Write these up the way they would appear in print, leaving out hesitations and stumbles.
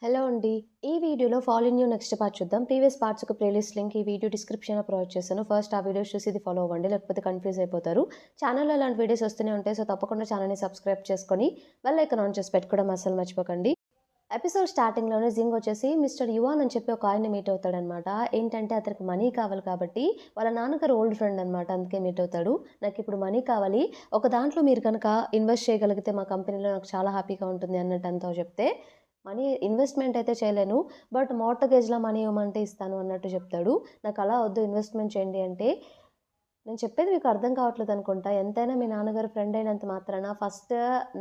Hello అండి. ఈ వీడియోలో follow in new next part చూద్దాం. ప్రీవియస్ పార్ట్స్ ఒక ప్లేలిస్ట్ లింక్ ఈ వీడియో డిస్క్రిప్షన్‌లో ప్రొవైడ్ చేశాను. ఫస్ట్ ఆ వీడియోస్ చూసి ఇది ఫాలో అవ్వండి. లేకపోతే కన్‌ఫ్యూజ్ అయిపోతారు. ఛానెల్‌లో ఇలాంటి వీడియోస్ వస్తూనే ఉంటాయి. సో, తప్పకుండా ఛానెల్‌ని సబ్స్క్రైబ్ చేసుకొని బెల్ ఐకాన్ ఆన్ చేసి పెట్టుకోవడం అస్సలు మర్చిపోకండి. ఎపిసోడ్ స్టార్టింగ్‌లోనే జింగ్ వచ్చేసి మిస్టర్ యువాన్ అని చెప్పి ఒక ఆయన్ని మీట్ అవుతాడనమాట. ఏంటంటే అతనికి మనీ కావాలి కాబట్టి వాళ్ళ నాన్నగారు ఓల్డ్ ఫ్రెండ్ అనమాట. అందుకే మీట్ అవుతాడు. నాకిప్పుడు మనీ కావాలి. ఒక దాంట్లో మీరు గనక ఇన్వెస్ట్ చేయగలిగితే మా కంపెనీలో నాకు చాలా హ్యాపీగా ఉంటుంది అన్నట్టు అంతా చెప్తే, మనీ ఇన్వెస్ట్‌మెంట్ అయితే చేయలేను. బట్ మార్ట్‌గేజ్‌లో మనీ ఇవ్వమంటే ఇస్తాను అన్నట్టు చెప్తాడు. నాకలా వద్దు ఇన్వెస్ట్‌మెంట్ చేయండి అంటే, నేను చెప్పేది మీకు అర్థం కావట్లేదనుకుంటా. ఎంతైనా మీ నాన్నగారు ఫ్రెండ్ అయినంత మాత్రాన ఫస్ట్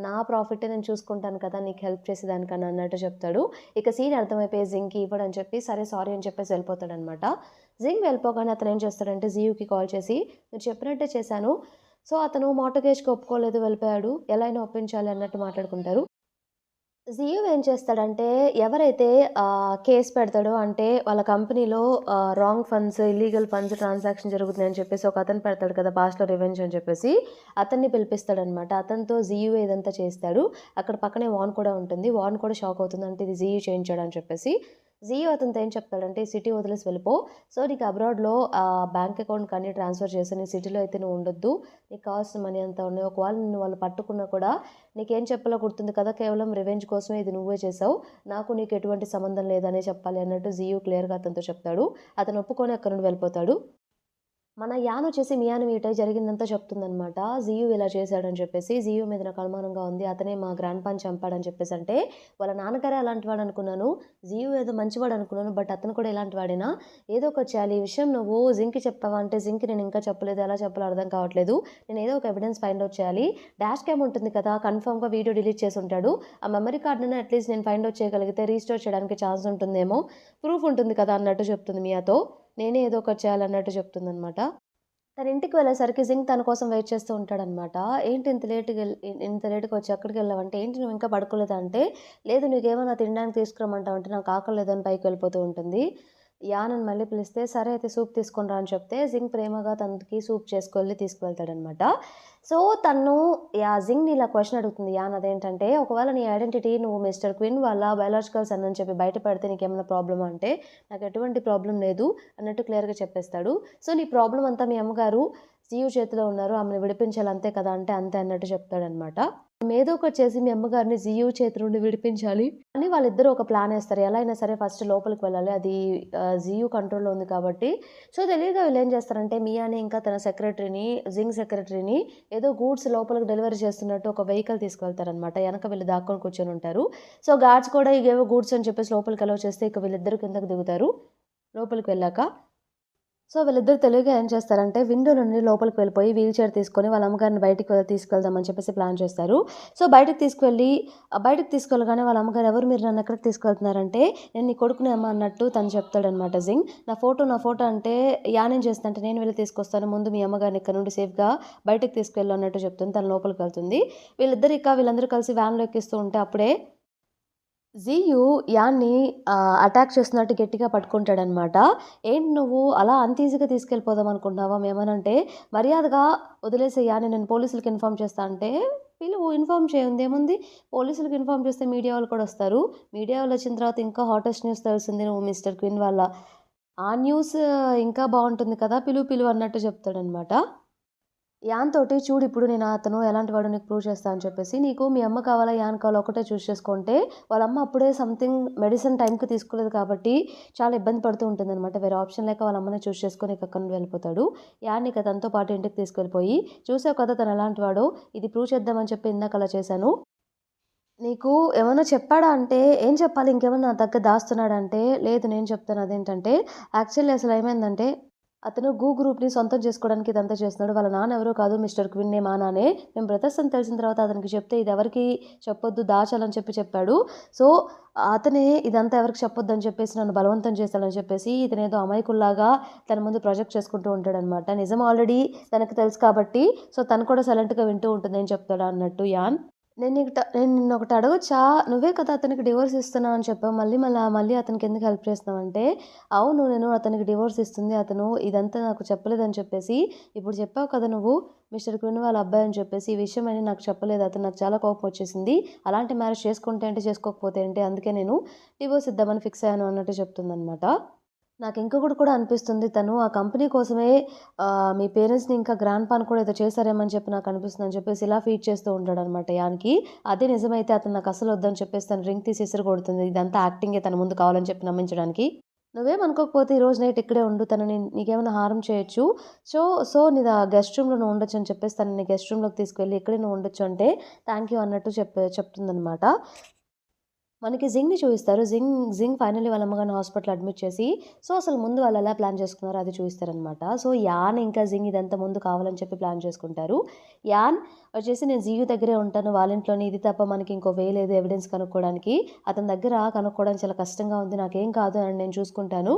నా ప్రాఫిటే నేను చూసుకుంటాను కదా! నీకు హెల్ప్ చేసేదానికన్నా అన్నట్టు చెప్తాడు. ఇక సీన్ అర్థమైపోయి జింగ్‌కి ఇవ్వడని చెప్పి సరే సారీ అని చెప్పేసి వెళ్ళిపోతాడనమాట. జింగ్ వెళ్ళిపోగానే అతను ఏం చేస్తాడంటే జియూకి కాల్ చేసి మీరు చెప్పినట్టే చేశాను. సో, అతను మార్ట్‌గేజ్‌కి ఒప్పుకోలేదు వెళ్ళిపోయాడు. ఎలా అయినా ఒప్పించాలి అన్నట్టు మాట్లాడుకుంటారు. జియో ఏం చేస్తాడంటే, ఎవరైతే కేస్ పెడతాడో అంటే వాళ్ళ కంపెనీలో wrong funds, illegal funds transaction జరుగుతున్నాయని చెప్పేసి ఒకతను పెడతాడు కదా! పాస్ట్‌లో రివెంజ్ అని చెప్పేసి, అతన్ని పిలిపిస్తాడనమాట. అతనితో జియో ఇదంతా చేస్తాడు. అక్కడ పక్కనే వాన్ కూడా ఉంటుంది. వాన్ కూడా షాక్ అవుతుంది. అంటే ఇది జియో చేయించాడని చెప్పేసి. జియో అతనితో ఏం చెప్తాడంటే, "ఈ సిటీ వదిలేసి వెళ్ళిపో. సో, నీకు అబ్రాడ్‌లో బ్యాంక్ అకౌంట్‌కి అన్నీ ట్రాన్స్‌ఫర్ చేశాను. నీ సిటీలో అయితే నువ్వు ఉండొద్దు. నీకు కావాల్సిన మనీ అంతా ఉన్నాయి. ఒకవేళ నిన్ను వాళ్ళు పట్టుకున్నా కూడా నీకేం చెప్పాలో గుర్తుంది కదా! కేవలం రివెంజ్ కోసమే ఇది నువ్వే చేశావు. నాకు నీకు ఎటువంటి సంబంధం లేదనే చెప్పాలి" అన్నట్టు జియో క్లియర్‌గా అతనితో చెప్తాడు. అతను ఒప్పుకొని అక్కడి నుండి వెళ్ళిపోతాడు. మన యాన్ వచ్చేసి మియాని మీట్ అయ్యి జరిగిందంతా చెప్తుందనమాట. జియు ఇలా చేశాడని చెప్పేసి. జియు మీద నాకు అనుమానంగా ఉంది. అతనే మా గ్రాండ్ పాని చంపాడని చెప్పేసంటే, వాళ్ళ నాన్నగారే అలాంటి వాడనుకున్నాను. జియు ఏదో మంచివాడనుకున్నాను. బట్ అతను కూడా ఇలాంటి వాడేనా? ఏదో ఒకటి చేయాలి. ఈ విషయం నువ్వు జింక్‌కి చెప్పావా అంటే, జింక్‌కి నేను ఇంకా చెప్పలేదు. ఎలా చెప్పాలో అర్థం కావట్లేదు. నేను ఏదో ఒక ఎవిడెన్స్ ఫైండ్ ఔట్ చేయాలి. డాష్ క్యామ్ ఉంటుంది కదా! కన్ఫర్మ్‌గా వీడియో డిలీట్ చేసుంటాడు. ఆ మెమరీ కార్డ్‌నైనా అట్‌లీస్ట్ నేను ఫైండ్ ఔట్ చేయగలిగితే రీస్టోర్ చేయడానికి ఛాన్స్ ఉంటుందేమో. ప్రూఫ్ ఉంటుంది కదా! అన్నట్టు చెప్తుంది మియాతో. నేనే ఏదో ఒకటి చేయాలన్నట్టు చెప్తుందనమాట. తన ఇంటికి వెళ్ళేసరికి జింగ్ తన కోసం వెయిట్ చేస్తూ ఉంటాడనమాట. "ఏంటి ఇంత లేట్‌గా వచ్చావు ఎక్కడికెళ్ళావంటే, ఏంటి నువ్వు ఇంకా పడుకోలేదా?" అంటే, "లేదు నీకేమన్నా తినడానికి తీసుకురమ్మంటావా?" అంటే, "నాకు ఆకలేదని" పైకి వెళ్ళిపోతూ ఉంటుంది. యానని మళ్ళీ పిలిస్తే, "సరే అయితే సూప్ తీసుకొని రా" అని చెప్తే, జింగ్ ప్రేమగా తనకి సూప్ చేసుకెళ్ళి తీసుకువెళ్తాడనమాట. సో, తను జింగ్‌ని ఇలా క్వెషన్ అడుగుతుంది యాన్ అదేంటంటే, "ఒకవేళ నీ ఐడెంటిటీ నువ్వు మిస్టర్ క్విన్ వాళ్ళ బయోలాజికల్ సన్ అని చెప్పి బయట పెడితే నీకేమైనా ప్రాబ్లమా?" అంటే, "నాకు ఎటువంటి ప్రాబ్లమ్ లేదు" అన్నట్టు క్లియర్‌గా చెప్పేస్తాడు. "సో, నీ ప్రాబ్లమ్ అంతా మీ అమ్మగారు సీయు చేతిలో ఉన్నారు. ఆమెను విడిపించాలి అంతే కదా!" అంటే, "అంతే" అన్నట్టు చెప్తాడనమాట. "ఏదో ఒకటి చేసి మీ అమ్మగారిని జియు చేతి నుండి విడిపించాలి" అని వాళ్ళిద్దరూ ఒక ప్లానేస్తారు. ఎలా అయినా సరే ఫస్ట్ లోపలికి వెళ్ళాలి. అది జియు కంట్రోల్‌లో ఉంది కాబట్టి. సో, తెలియక వీళ్ళేం చేస్తారంటే, మియాని ఇంకా తన సెక్రటరీని, జింగ్ సెక్రటరీని ఏదో గూడ్స్ లోపలికి డెలివరీ చేస్తున్నట్టు ఒక వెహికల్ తీసుకెళ్తారనమాట. ఎనక వీళ్ళు దాక్కొని కూర్చొనుంటారు. సో, గార్డ్స్ కూడా ఇవేవో గూడ్స్ అని చెప్పేసి లోపలికి అలౌ చేస్తే ఇక వీళ్ళిద్దరూ కిందకి దిగుతారు లోపలికి వెళ్ళాక. సో, వీళ్ళిద్దరూ తెలివిగా ఏం చేస్తారంటే, విండో నుండి లోపలికి వెళ్ళిపోయి వీల్ చైర్ తీసుకొని వాళ్ళ అమ్మగారిని బయటికి తీసుకెళ్దామని చెప్పేసి ప్లాన్ చేస్తారు. సో, బయటికి తీసుకెళ్ళగానే వాళ్ళ అమ్మగారు, "ఎవరు మీరు నన్నెక్కడికి తీసుకెళ్తున్నారంటే," "నేను నీ కొడుకుని అమ్మ" అన్నట్టు తను చెప్తాడనమాట జింగ్. నా ఫోటో" అంటే, "యానేం చేస్తంటే," "నేను వెళ్లి తీసుకొస్తాను. ముందు మీ అమ్మగారిని ఇక్కడ నుండి సేఫ్‌గా బయటికి తీసుకెళ్ళు" అన్నట్టు చెప్తుంది. తను లోపలికి వెళ్తుంది. వీళ్ళందరూ కలిసి వ్యాన్‌లో ఎక్కిస్తూ ఉంటే అప్పుడే జీయు యాన్‌ని అటాక్ చేస్తున్నట్టు గట్టిగా పట్టుకుంటాడనమాట. "ఏంటి నువ్వు అలా అంత ఈజీగా తీసుకెళ్ళిపోదాం అనుకుంటున్నావా?" మేమనంటే, "మర్యాదగా వదిలేసేయి యాన్ని నేను పోలీసులకి ఇన్ఫార్మ్ చేస్తా" అంటే, "పిలువు ఇన్ఫార్మ్ చేయి ఉందేముంది? పోలీసులకి ఇన్ఫార్మ్ చేస్తే మీడియా వాళ్ళు కూడా వస్తారు. మీడియా వాళ్ళొచ్చిన తర్వాత ఇంకా హాటెస్ట్ న్యూస్ తెలిసింది నువ్వు మిస్టర్ క్వీన్ వాళ్ళ ఆ న్యూస్ ఇంకా బావుంటుంది కదా! పిలువు అన్నట్టు చెప్తాడనమాట. యాన్ తోటి చూడు ఇప్పుడు నేను అతను ఎలాంటి వాడో నీకు ప్రూవ్ చేస్తా అని చెప్పేసి, నీకు మీ అమ్మ కావాలా, యాన్ కావాలా ఒకటే చూజ్ చేసుకుంటే, వాళ్ళ అమ్మ అప్పుడే సంథింగ్ మెడిసిన్ టైంకి తీసుకోలేదు కాబట్టి చాలా ఇబ్బంది పడుతూ ఉంటుందనమాట. వేరే ఆప్షన్ లేక వాళ్ళ అమ్మనే చూజ్ చేసుకొని ఇక అక్కడి నుండి వెళ్ళిపోతాడు. యాన్ ఇక తనతో పాటు ఇంటికి తీసుకెళ్ళిపోయి, చూసావు కదా తను ఎలాంటి వాడో, ఇది ప్రూవ్ చేద్దామని చెప్పి ఇందాక అలా చేశాను. నీకు ఏమన్నా చెప్పాడా అంటే, ఏం చెప్పాలి ఇంకేమన్నా నా దగ్గర దాస్తున్నాడంటే, లేదు నేను చెప్తాను అదేంటంటే, యాక్చువల్లీ అసలు ఏమైందంటే అతను గ్రూప్‌ని సొంతం చేసుకోవడానికి ఇదంతా చేస్తున్నాడు. వాళ్ళ నాన్న ఎవరో కాదు మిస్టర్ క్విన్నే మా నాన్నే. మేము బ్రదర్స్ అని తెలిసిన తర్వాత అతనికి చెప్తే ఇదెవరికీ చెప్పొద్దు, దాచాలని చెప్పాడు. సో, అతనే ఇదంతా ఎవరికీ చెప్పొద్దని చెప్పేసి నన్ను బలవంతం చేశాడని చెప్పేసి ఇతనేదో అమాయకుల్లాగా తన ముందు ప్రొజెక్ట్ చేసుకుంటూ ఉంటాడనమాట. నిజం ఆల్రెడీ తనకు తెలుసు కాబట్టి, సో, తను కూడా సైలెంట్‌గా వింటూ ఉంటుంది ఏం చెప్తాడా అన్నట్టు యాన్. నేను నిన్నొకటి అడగొచ్చా? నువ్వే కదా అతనికి డివోర్స్ ఇస్తున్నా అని చెప్పావు. మళ్ళీ అతనికెందుకు హెల్ప్ చేస్తున్నావంటే, అవును నేను అతనికి డివోర్స్ ఇస్తుంది. అతను ఇదంతా నాకు చెప్పలేదని చెప్పేసి, ఇప్పుడు చెప్పావు కదా నువ్వు మిస్టర్ క్వీన్ వాళ్ళ అబ్బాయి అని చెప్పేసి, ఈ విషయం అని నాకు చెప్పలేదు. అతను నాకు చాలా కోపమొచ్చేసింది. అలాంటి మ్యారేజ్ చేసుకుంటే ఏంటి, చేసుకోకపోతే ఏంటి, అందుకే నేను డివోర్స్ ఇద్దామని ఫిక్స్ అయ్యాను అన్నట్టు చెప్తుందనమాట. నాకింకొకటి కూడా అనిపిస్తుంది. తను ఆ కంపెనీ కోసమే మీ పేరెంట్స్‌ని ఇంకా గ్రాండ్ పాని కూడా ఏదో చేశారేమో అని చెప్పి నాకనిపిస్తుందని చెప్పేసి ఇలా ఫీడ్ చేస్తూ ఉంటాడనమాట యాన్‌కి. అదే నిజమైతే అతను నాకస్సలు వద్దని చెప్పేసి తను రింగ్ తీసి ఇసిరి కొడుతుంది. ఇదంతా యాక్టింగే తన ముందు కావాలని చెప్పి నమ్మించడానికి. "నువ్వేమనుకోకపోతే ఈ రోజు నైట్ ఇక్కడే ఉండు. తను నీకేమైనా హార్మ్ చేయొచ్చు. సో సో నీది ఆ గెస్ట్ రూమ్‌లో నువ్వు ఉండొచ్చు" అని చెప్పేసి తనని గెస్ట్ రూమ్‌లోకి తీసుకెళ్ళి ఇక్కడే నువ్వు ఉండొచ్చు అంటే థాంక్ యూ అన్నట్టు చెప్తుందనమాట. మనకి జింగ్‌ని చూయిస్తారు. జింగ్ ఫైనల్లీ వాళ్ళ అమ్మగారిని హాస్పిటల్‌లో అడ్మిట్ చేసి, సో, అసలు ముందు వాళ్ళెలా ప్లాన్ చేసుకున్నారో అది చూయిస్తారనమాట. సో, యాన్ ఇంకా జింగ్ ఇదంతా ముందు కావాలని చెప్పి ప్లాన్ చేసుకుంటారు. యాన్ వచ్చేసి నేను జియు దగ్గరే ఉంటాను. వాళ్ళింట్లోనే ఇది తప్ప మనకి ఇంకో వే లేదు ఎవిడెన్స్ కనుక్కోవడానికి. అతని దగ్గర కనుక్కోవడానికి చాలా కష్టంగా ఉంది. నాకేం కాదు అని నేను చూసుకుంటాను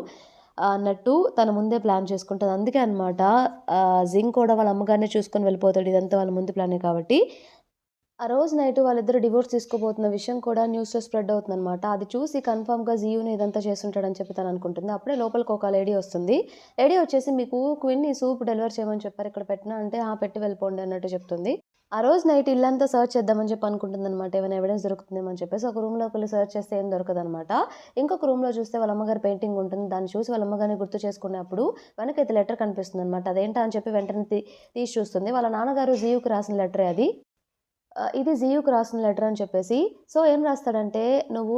అన్నట్టు తను ముందే ప్లాన్ చేసుకుంటది. అందుకే అనమాట జింగ్ కూడా వాళ్ళ అమ్మగారినే చూసుకొని వెళ్ళిపోతాడు. ఇదంతా వాళ్ళ ముందు ప్లానే కాబట్టి. ఆ రోజు నైట్ వాళ్ళిద్దరూ డివోర్స్ తీసుకోబోతున్న విషయం కూడా న్యూస్‌లో స్ప్రెడ్ అవుతుందనమాట. అది చూసి కన్ఫర్మ్‌గా జియునే ఇదంతా చేసుంటాడని చెప్పి తననుకుంటుంది. అప్పుడే లోపలికి ఒక లేడీ వస్తుంది. లేడీ వచ్చేసి మీకు క్విన్ ఈ సూప్ డెలివర్ చేయమని చెప్పారు. ఇక్కడ పెట్టనా అంటే, "ఆ! పెట్టి వెళ్ళిపోండి" అన్నట్టు చెప్తుంది. ఆ రోజు నైట్ ఇల్లంతా సెర్చ్ చేద్దామని చెప్పి అనుకుంటుందనమాట. ఏమైనా ఎవిడెన్స్ దొరుకుతుందేమో అని చెప్పేసి. ఒక రూమ్‌లోకి వెళ్లి సెర్చ్ చేస్తే ఏం దొరకదనమాట. ఇంకొక రూమ్‌లో చూస్తే వాళ్ళ అమ్మగారి పెయింటింగ్ ఉంటుంది. దాన్ని చూసి వాళ్ళ అమ్మగారిని గుర్తు చేసుకున్నప్పుడు వెనకైతే లెటర్ కనిపిస్తుందనమాట. అదేంటా అని చెప్పి వెంటనే తీసి చూస్తుంది. వాళ్ళ నాన్నగారు జియుకి రాసిన లెటరే అది. ఇది జియుకి రాసిన లెటర్ అని చెప్పేసి, సో, ఏం రాస్తాడంటే, "నువ్వు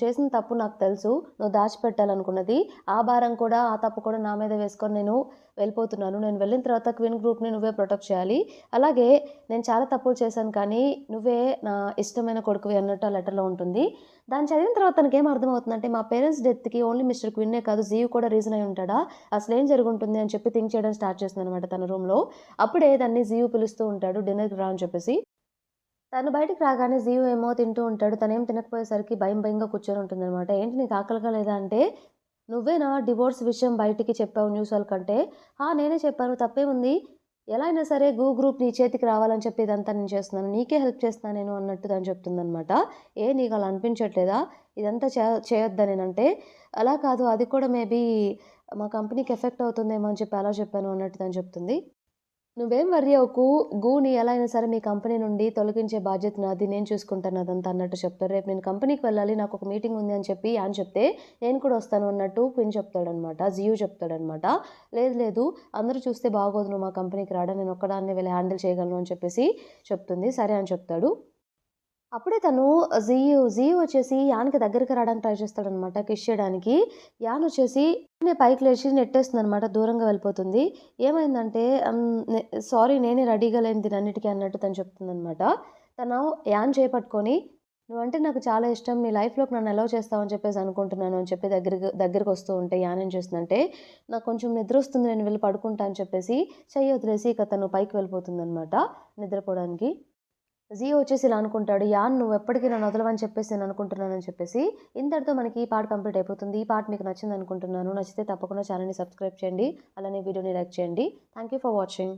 చేసిన తప్పు నాకు తెలుసు. నువ్వు దాచిపెట్టాలనుకున్నది. ఆ భారం కూడా, ఆ తప్పు కూడా నా మీద వేసుకొని నేను వెళ్ళిపోతున్నాను. నేను వెళ్ళిన తర్వాత క్వీన్ గ్రూప్‌ని నువ్వే ప్రొటెక్ట్ చేయాలి. అలాగే నేను చాలా తప్పులు చేశాను కానీ, నువ్వే నా ఇష్టమైన కొడుకువి" అన్నట్టు ఆ లెటర్‌లో ఉంటుంది. దాన్ని చదివిన తర్వాత తనకేం అర్థమవుతుందంటే, మా పేరెంట్స్ డెత్‌కి ఓన్లీ మిస్టర్ క్వీనే కాదు, జియు కూడా రీజన్ అయి ఉంటాడా? అసలేం జరుగుంటుంది అని చెప్పి థింక్ చేయడం స్టార్ట్ చేస్తుందనమాట తన రూమ్‌లో. అప్పుడే దాన్ని జియు పిలుస్తూ ఉంటాడు డిన్నర్‌కి రా అని చెప్పేసి. తను బయటికి రాగానే జీవ ఏమో తింటూ ఉంటాడు. తనేం తినకపోయేసరికి భయంగా కూర్చొని ఉంటుందనమాట. "ఏంటి నీకు ఆకలిగా లేదా?" అంటే, "నువ్వేనా డివోర్స్ విషయం బయటికి చెప్పావు న్యూస్ వాళ్ళకంటే." "ఆ! నేనే చెప్పాను. తప్పేముంది? ఎలా అయినా సరే గ్రూప్ నీ చేతికి రావాలని చెప్పి ఇదంతా నేను చేస్తున్నాను. నీకే హెల్ప్ చేస్తున్నా నేను" అన్నట్టు తను చెప్తుందనమాట. నీకు అలా అనిపించట్లేదా? ఇదంతా చేయొద్దా నేనంటే?" "అలా కాదు. అది కూడా మేబీ మా కంపెనీకి ఎఫెక్ట్ అవుతుందేమో అని చెప్పి అలా చెప్పాను" అన్నట్టు తను చెప్తుంది. "నువ్వేం వర్రీ అవ్వకు. గూని ఎలా అయినా సరే మీ కంపెనీ నుండి తొలగించే బాధ్యత నాది. నేను చూసుకుంటాను అదంతా" అన్నట్టు చెప్తారు. "రేపు నేను కంపెనీకి వెళ్ళాలి. నాకొక మీటింగ్ ఉంది" అని చెప్పి యాన్ చెప్తే, "నేను కూడా వస్తాను" అన్నట్టు క్విన్ చెప్తాడనమాట. జియు చెప్తాడనమాట. "లేదు లేదు అందరూ చూస్తే బాగోదు నువ్వు మా కంపెనీకి రావడం. నేను ఒక్కదాన్నే వెళ్లి హ్యాండిల్ చేయగలను" అని చెప్పేసి చెప్తుంది. సరే అని చెప్తాడు. అప్పుడే తను జియు వచ్చేసి యాన్‌కి దగ్గరికి రావడానికి ట్రై చేస్తాడనమాట కిస్ చేయడానికి. యాన్ వచ్చేసి వెంటనే పైకి లేచి నెట్టేస్తుందనమాట. దూరంగా వెళ్ళిపోతుంది. ఏమైందంటే సారీ నేనే రెడీగా లేను దీనన్నిటికి అన్నట్టు తను చెప్తుందనమాట. తను యాన్ చేయి పట్టుకొని, "నువ్వంటే నాకు చాలా ఇష్టం. నీ లైఫ్‌లోకి నన్ను అలౌ చేస్తావు అని చెప్పేసి అనుకుంటున్నాను" అని చెప్పి దగ్గరికొస్తూ ఉంటే యాన్ ఏం చేస్తుందంటే, "నాకు కొంచెం నిద్రొస్తుంది నేను వెళ్ళి పడుకుంటా" అని చెప్పేసి చెయ్యి వదిలేసి ఇక తను పైకి వెళ్ళిపోతుందనమాట నిద్రపోవడానికి. జియో వచ్చేసి ఇలా అనుకుంటాడు. యాన్ నువ్వెప్పటికి నన్ను వదలవని చెప్పేసి నేను అనుకుంటున్నానని చెప్పేసి. ఇంతటితో మనకి ఈ పార్ట్ కంప్లీట్ అయిపోతుంది. ఈ పార్ట్ మీకు నచ్చిందనుకుంటున్నాను. నచ్చితే తప్పకుండా ఛానెల్‌ని సబ్స్క్రైబ్ చేయండి. అలానే వీడియోని లైక్ చేయండి. Thank you for watching.